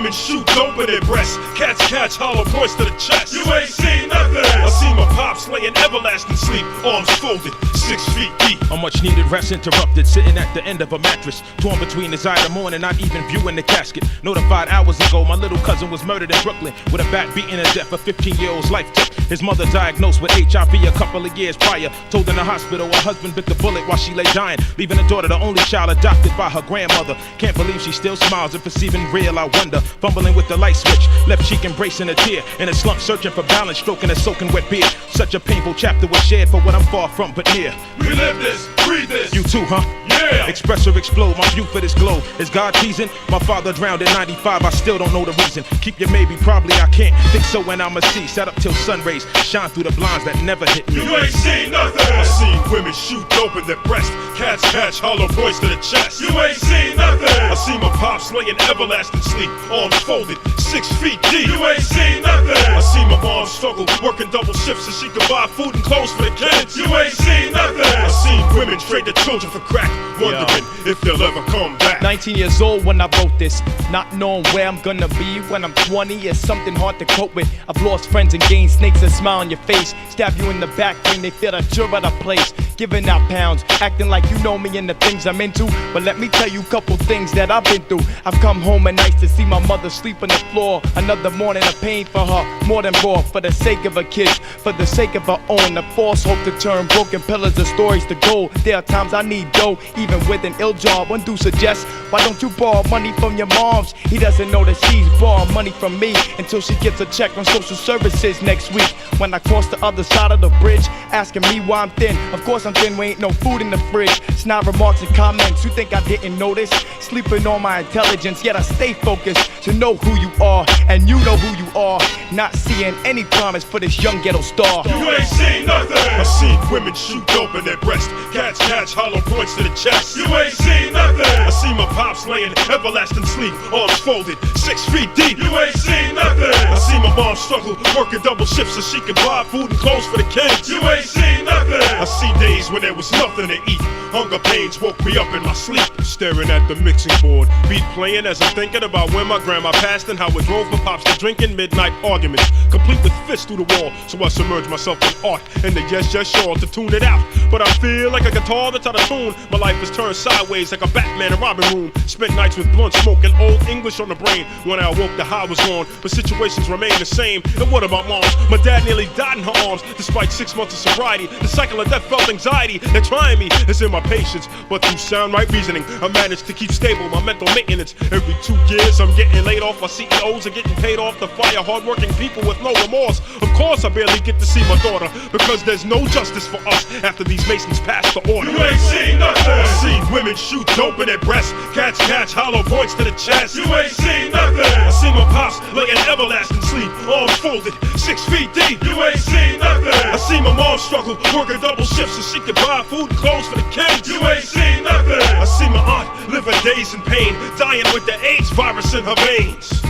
women shoot dope in their breasts. Cats catch hollow points to the chest. You ain't seen nothing. I see my pops laying everlasting sleep, arms folded, 6 feet deep. A much needed rest interrupted, sitting at the end of a mattress, torn between desire to mourn and not even viewing the casket. Notified hours ago, my little cousin was murdered in Brooklyn with a bat beaten to death. A 15-year-old's life took. His mother diagnosed with HIV a couple of years prior. Told in the hospital her husband bit the bullet while she lay dying, leaving her daughter the only child adopted by her grandmother. Can't believe she still smiles and perceiving real, I wonder. Fumbling with the light switch, left cheek embracing a tear, in a slump searching for balance, stroking a soaking wet beard. Such a painful chapter was shared for what I'm far from but near. We live this, breathe this. You too, huh? Yeah. Express or explode, my view for this globe. Is God teasing? My father drowned in 95, I still don't know the reason. Keep your maybe, probably I can't. Think so when I'ma see. Sat up till sun rays shine through the blinds that never hit me. You ain't seen nothing. I see women shoot dope in their breast. Cats catch hollow points to the chest. You ain't seen nothing. I see my pops laying everlasting sleep, arms folded, 6 feet deep. You ain't seen nothing. I see my mom struggle, working double shifts so she could buy food and clothes for the kids. You ain't seen nothing. I seen women trade their children for crack, wondering if they'll ever come back. 19 years old when I wrote this, not knowing where I'm gonna be when I'm 20 is something hard to cope with. I've lost friends and gained snakes that smile on your face, stab you in the back when they feel that you're at a place. Giving out pounds, acting like you know me and the things I'm into. But let me tell you a couple things that I've been through. I've come home at nights to see my mother sleep on the floor. Another morning of pain for her, more than raw. For the sake of her kids, for the sake of her own. A false hope to turn broken pillars of stories to gold. There are times I need dough, even with an ill job. One dude suggests, why don't you borrow money from your moms? He doesn't know that she's borrowing money from me until she gets a check from social services next week. When I cross the other side of the bridge, asking me why I'm thin. Of course I'm thin, we ain't no food in the fridge. Snide remarks and comments, you think I didn't notice? Sleeping on my intelligence, yet I stay focused to know who you are, and you know who you are. Not seeing any promise for this young ghetto star. You ain't seen nothing. I seen women shoot dope in their breast. Cats catch hollow points to the chest. You ain't seen nothing. I see my pops laying everlasting sleep, arms folded, 6 feet deep. You ain't seen nothing. I see my mom struggle, working double shifts so she can buy food and clothes for the kids. You ain't seen nothing. I see days when there was nothing to eat. Hunger pains woke me up in my sleep. Staring at the mixing board, beat playing as I'm thinking about when my grandma passed and how it drove my pops to drinking midnight arguments, complete with fists through the wall. So I submerge myself in art and the yes sure to tune it out. But I feel like a guitar that's out of tune. My life is turned sideways like a Batman and Robin room. Spent nights with blunt smoke and old English on the brain. When I awoke, the high was gone, but situations remain the same. And what about moms? My dad nearly died in her arms. Despite 6 months of sobriety, the cycle of death felt anxiety. They're trying me, it's in my patience, but through sound right reasoning, I managed to keep stable my mental maintenance. Every 2 years, I'm getting laid off. My CEOs are getting paid off to fire hardworking people with no remorse. Of course, I barely get to see my daughter because there's no justice for us after these Masons pass the order. You ain't seen nothing. I see women shoot dope in their breasts. Cats catch hollow points to the chest. You ain't seen nothing. I see my pops laying everlasting sleep, arms folded, 6 feet deep. You ain't seen nothing. I see my mom struggle, working double shifts so she could buy food and clothes for the kids. You ain't seen nothing. I see my aunt living days in pain, dying with the AIDS virus in her veins.